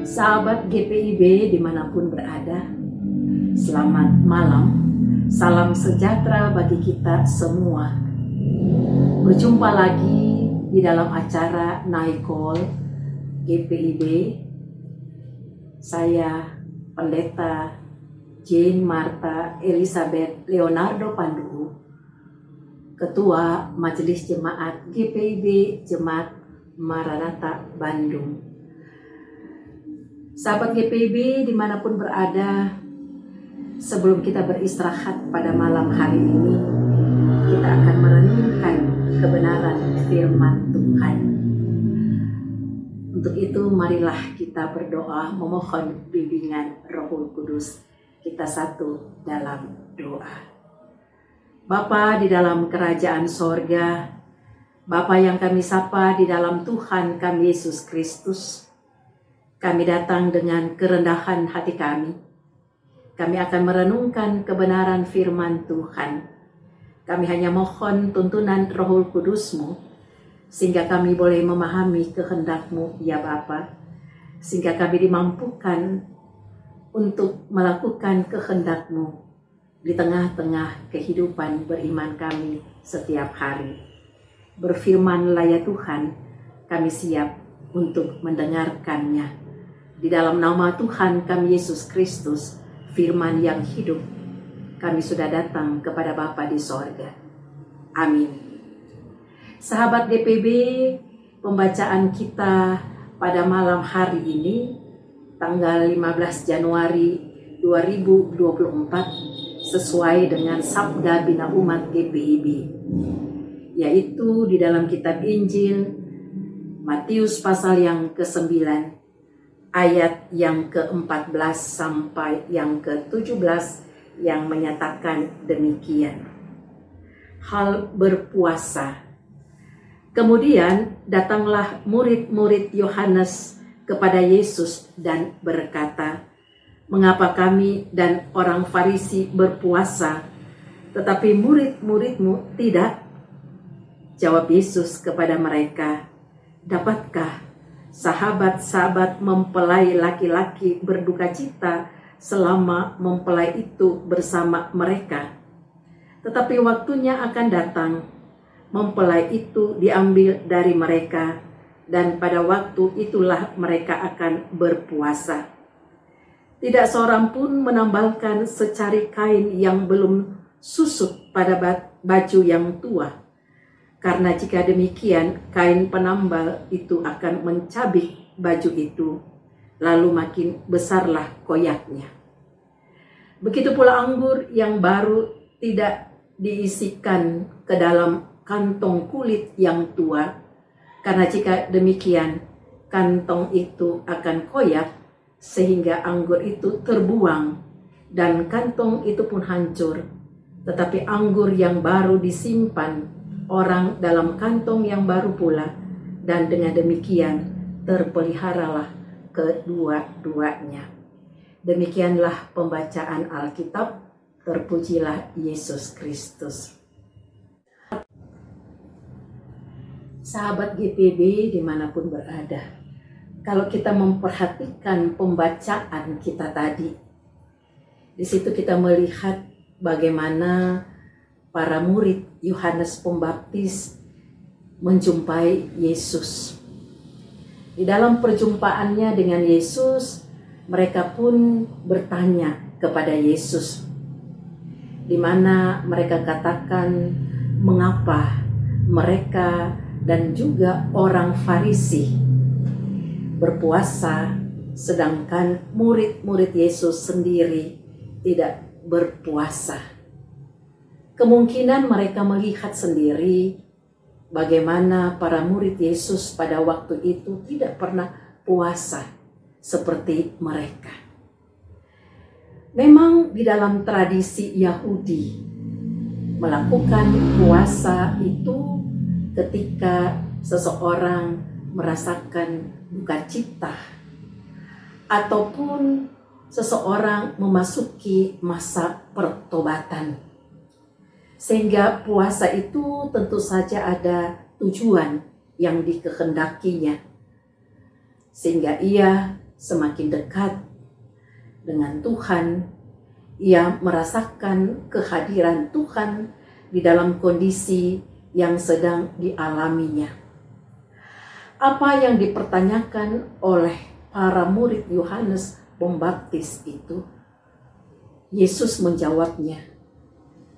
Sahabat GPIB dimanapun berada, selamat malam, salam sejahtera bagi kita semua. Berjumpa lagi di dalam acara Naikol GPIB. Saya Pendeta Jane Martha Elizabeth Leonardo Pandu, Ketua Majelis Jemaat GPIB Jemaat Maranatha Bandung. Sahabat GPIB dimanapun berada, sebelum kita beristirahat pada malam hari ini, kita akan merenungkan kebenaran firman Tuhan. Untuk itu marilah kita berdoa memohon bimbingan Roh Kudus. Kita satu dalam doa. Bapa di dalam kerajaan sorga, Bapa yang kami sapa di dalam Tuhan kami Yesus Kristus, kami datang dengan kerendahan hati kami. Kami akan merenungkan kebenaran firman Tuhan. Kami hanya mohon tuntunan Roh Kudus-Mu, sehingga kami boleh memahami kehendak-Mu, ya Bapa. Sehingga kami dimampukan untuk melakukan kehendak-Mu di tengah-tengah kehidupan beriman kami setiap hari. Berfirman-Lah ya Tuhan, kami siap untuk mendengarkannya. Di dalam nama Tuhan kami Yesus Kristus, firman yang hidup, kami sudah datang kepada Bapa di sorga. Amin. Sahabat DPB, pembacaan kita pada malam hari ini, tanggal 15 Januari 2024, sesuai dengan Sabda Bina Umat GPIB, yaitu di dalam kitab Injil Matius pasal yang ke-9, ayat yang ke-14 sampai yang ke-17 yang menyatakan demikian. Hal berpuasa. Kemudian datanglah murid-murid Yohanes kepada Yesus dan berkata, "Mengapa kami dan orang Farisi berpuasa, tetapi murid-murid-Mu tidak?" Jawab Yesus kepada mereka, "Dapatkah sahabat-sahabat mempelai laki-laki berduka cita selama mempelai itu bersama mereka? Tetapi waktunya akan datang, mempelai itu diambil dari mereka, dan pada waktu itulah mereka akan berpuasa. Tidak seorang pun menambalkan secari kain yang belum susut pada baju yang tua. Karena jika demikian, kain penambal itu akan mencabik baju itu, lalu makin besarlah koyaknya. Begitu pula anggur yang baru tidak diisikan ke dalam kantong kulit yang tua, karena jika demikian, kantong itu akan koyak, sehingga anggur itu terbuang, dan kantong itu pun hancur. Tetapi anggur yang baru disimpan orang dalam kantong yang baru pula, dan dengan demikian terpeliharalah kedua-duanya." Demikianlah pembacaan Alkitab. Terpujilah Yesus Kristus. Sahabat GPB dimanapun berada, kalau kita memperhatikan pembacaan kita tadi, di situ kita melihat bagaimana para murid Yohanes Pembaptis menjumpai Yesus. Di dalam perjumpaannya dengan Yesus, mereka pun bertanya kepada Yesus, di mana mereka katakan mengapa mereka dan juga orang Farisi berpuasa, sedangkan murid-murid Yesus sendiri tidak berpuasa. Kemungkinan mereka melihat sendiri bagaimana para murid Yesus pada waktu itu tidak pernah puasa seperti mereka. Memang di dalam tradisi Yahudi, melakukan puasa itu ketika seseorang merasakan duka cita ataupun seseorang memasuki masa pertobatan. Sehingga puasa itu tentu saja ada tujuan yang dikehendakinya. Sehingga ia semakin dekat dengan Tuhan, ia merasakan kehadiran Tuhan di dalam kondisi yang sedang dialaminya. Apa yang dipertanyakan oleh para murid Yohanes Pembaptis itu, Yesus menjawabnya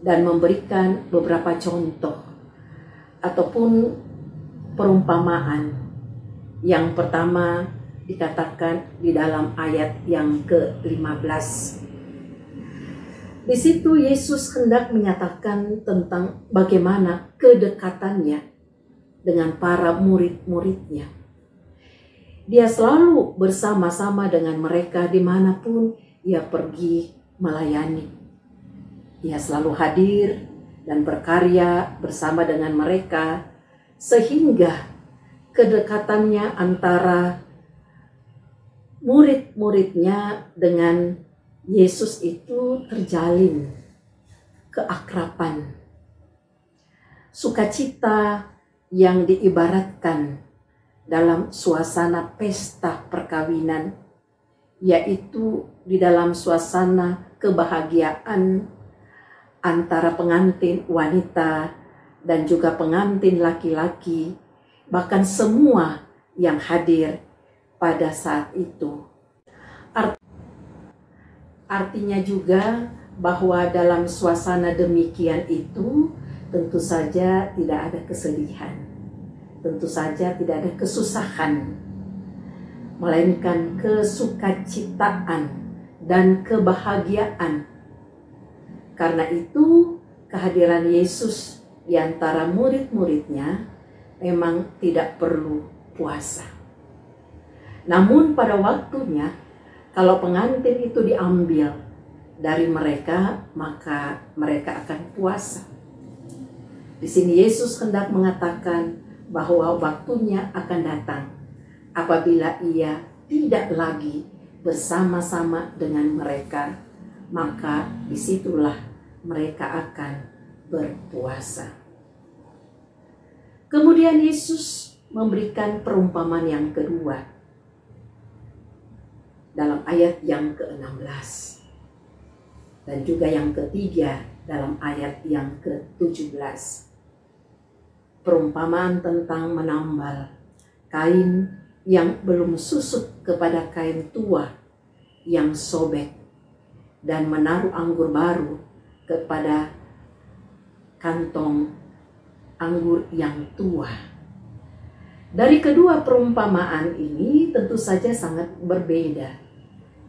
dan memberikan beberapa contoh ataupun perumpamaan. Yang pertama dikatakan di dalam ayat yang ke-15. Di situ Yesus hendak menyatakan tentang bagaimana kedekatannya dengan para murid-muridnya. Dia selalu bersama-sama dengan mereka dimanapun ia pergi melayani. Ia selalu hadir dan berkarya bersama dengan mereka, sehingga kedekatannya antara murid-muridnya dengan Yesus itu terjalin keakraban, sukacita yang diibaratkan dalam suasana pesta perkawinan, yaitu di dalam suasana kebahagiaan antara pengantin wanita dan juga pengantin laki-laki, bahkan semua yang hadir pada saat itu. Artinya juga bahwa dalam suasana demikian itu tentu saja tidak ada kesedihan, tentu saja tidak ada kesusahan, melainkan kesukacitaan dan kebahagiaan. Karena itu kehadiran Yesus di antara murid-muridnya memang tidak perlu puasa. Namun pada waktunya, kalau pengantin itu diambil dari mereka, maka mereka akan puasa. Di sini Yesus hendak mengatakan bahwa waktunya akan datang apabila ia tidak lagi bersama-sama dengan mereka, maka disitulah mereka akan berpuasa. Kemudian Yesus memberikan perumpamaan yang kedua dalam ayat yang ke-16 dan juga yang ketiga dalam ayat yang ke-17. Perumpamaan tentang menambal kain yang belum susut kepada kain tua yang sobek dan menaruh anggur baru kepada kantong anggur yang tua. Dari kedua perumpamaan ini tentu saja sangat berbeda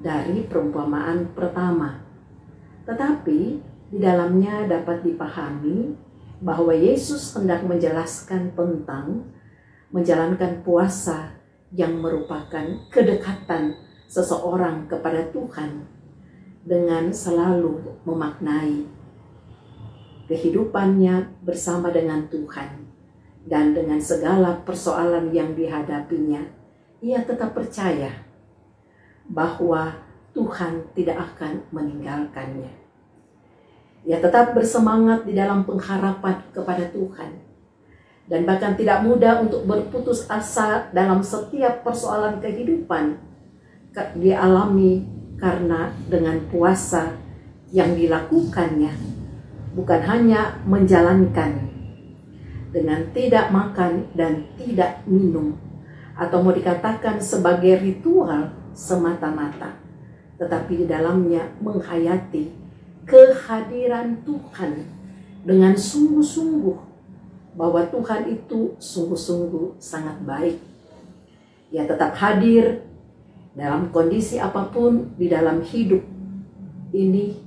dari perumpamaan pertama. Tetapi di dalamnya dapat dipahami bahwa Yesus hendak menjelaskan tentang menjalankan puasa yang merupakan kedekatan seseorang kepada Tuhan dengan selalu memaknai kehidupannya bersama dengan Tuhan, dan dengan segala persoalan yang dihadapinya, ia tetap percaya bahwa Tuhan tidak akan meninggalkannya. Ia tetap bersemangat di dalam pengharapan kepada Tuhan, dan bahkan tidak mudah untuk berputus asa dalam setiap persoalan kehidupan dialami, karena dengan puasa yang dilakukannya bukan hanya menjalankan dengan tidak makan dan tidak minum, atau mau dikatakan sebagai ritual semata-mata, tetapi di dalamnya menghayati kehadiran Tuhan dengan sungguh-sungguh, bahwa Tuhan itu sungguh-sungguh sangat baik. Ia tetap hadir dalam kondisi apapun di dalam hidup ini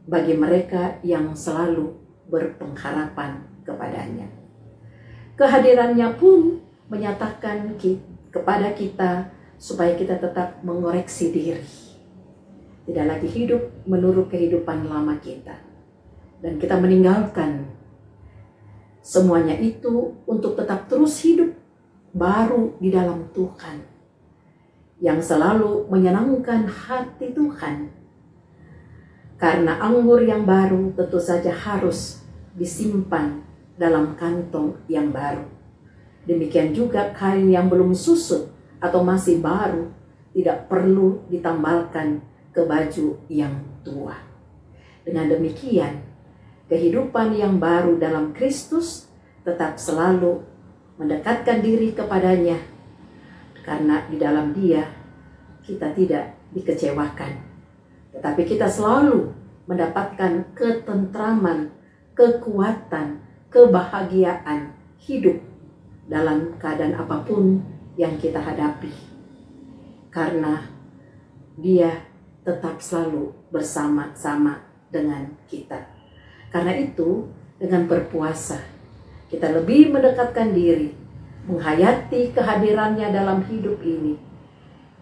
bagi mereka yang selalu berpengharapan kepadanya. Kehadirannya pun menyatakan kepada kita supaya kita tetap mengoreksi diri, tidak lagi hidup menurut kehidupan lama kita, dan kita meninggalkan semuanya itu untuk tetap terus hidup baru di dalam Tuhan, yang selalu menyenangkan hati Tuhan. Karena anggur yang baru tentu saja harus disimpan dalam kantong yang baru. Demikian juga kain yang belum susut atau masih baru tidak perlu ditambalkan ke baju yang tua. Dengan demikian, kehidupan yang baru dalam Kristus tetap selalu mendekatkan diri kepadanya, karena di dalam Dia kita tidak dikecewakan, tetapi kita selalu mendapatkan ketentraman, kekuatan, kebahagiaan hidup dalam keadaan apapun yang kita hadapi, karena Dia tetap selalu bersama-sama dengan kita. Karena itu, dengan berpuasa, kita lebih mendekatkan diri, menghayati kehadirannya dalam hidup ini,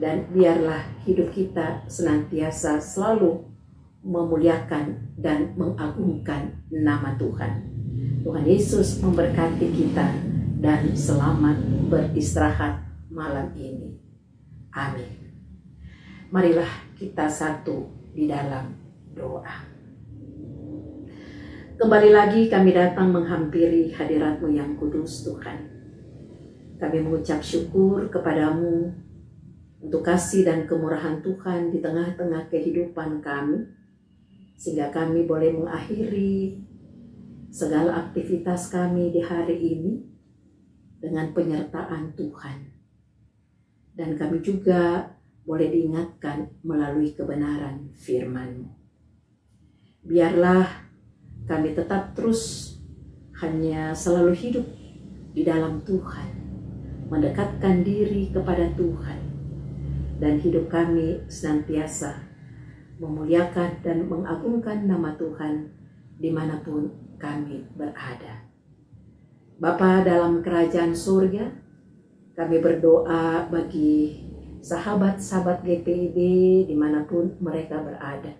dan biarlah hidup kita senantiasa selalu memuliakan dan mengagungkan nama Tuhan. Tuhan Yesus memberkati kita dan selamat beristirahat malam ini. Amin. Marilah kita satu di dalam doa. Kembali lagi kami datang menghampiri hadirat-Mu yang kudus, Tuhan. Kami mengucap syukur kepadamu untuk kasih dan kemurahan Tuhan di tengah-tengah kehidupan kami, sehingga kami boleh mengakhiri segala aktivitas kami di hari ini dengan penyertaan Tuhan. Dan kami juga boleh diingatkan melalui kebenaran firman-Mu. Biarlah kami tetap terus hanya selalu hidup di dalam Tuhan, mendekatkan diri kepada Tuhan, dan hidup kami senantiasa memuliakan dan mengagungkan nama Tuhan dimanapun kami berada. Bapa dalam kerajaan surga, kami berdoa bagi sahabat-sahabat GPIB dimanapun mereka berada.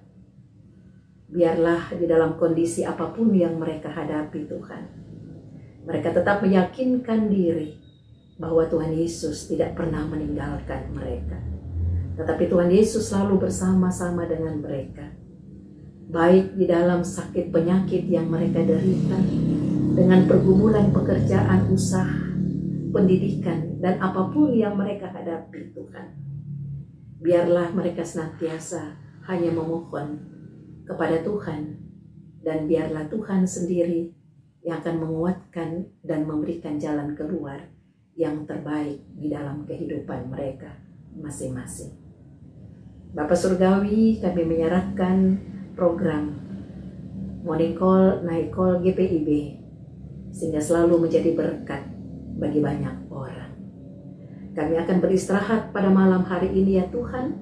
Biarlah di dalam kondisi apapun yang mereka hadapi, Tuhan, mereka tetap meyakinkan diri bahwa Tuhan Yesus tidak pernah meninggalkan mereka. Tetapi Tuhan Yesus selalu bersama-sama dengan mereka. Baik di dalam sakit penyakit yang mereka derita, dengan pergumulan pekerjaan, usaha, pendidikan, dan apapun yang mereka hadapi, Tuhan. Biarlah mereka senantiasa hanya memohon kepada Tuhan, dan biarlah Tuhan sendiri yang akan menguatkan dan memberikan jalan keluar yang terbaik di dalam kehidupan mereka masing-masing. Bapa Surgawi, kami menyerahkan program Morning Call, Night Call GPIB sehingga selalu menjadi berkat bagi banyak orang. Kami akan beristirahat pada malam hari ini ya Tuhan.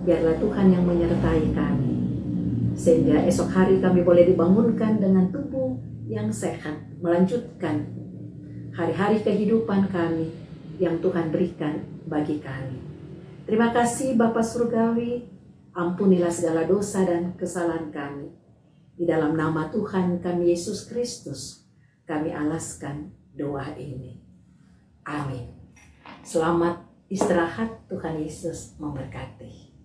Biarlah Tuhan yang menyertai kami, sehingga esok hari kami boleh dibangunkan dengan tubuh yang sehat, melanjutkan hari-hari kehidupan kami yang Tuhan berikan bagi kami. Terima kasih Bapa Surgawi, ampunilah segala dosa dan kesalahan kami. Di dalam nama Tuhan kami Yesus Kristus, kami alaskan doa ini. Amin. Selamat istirahat, Tuhan Yesus memberkati.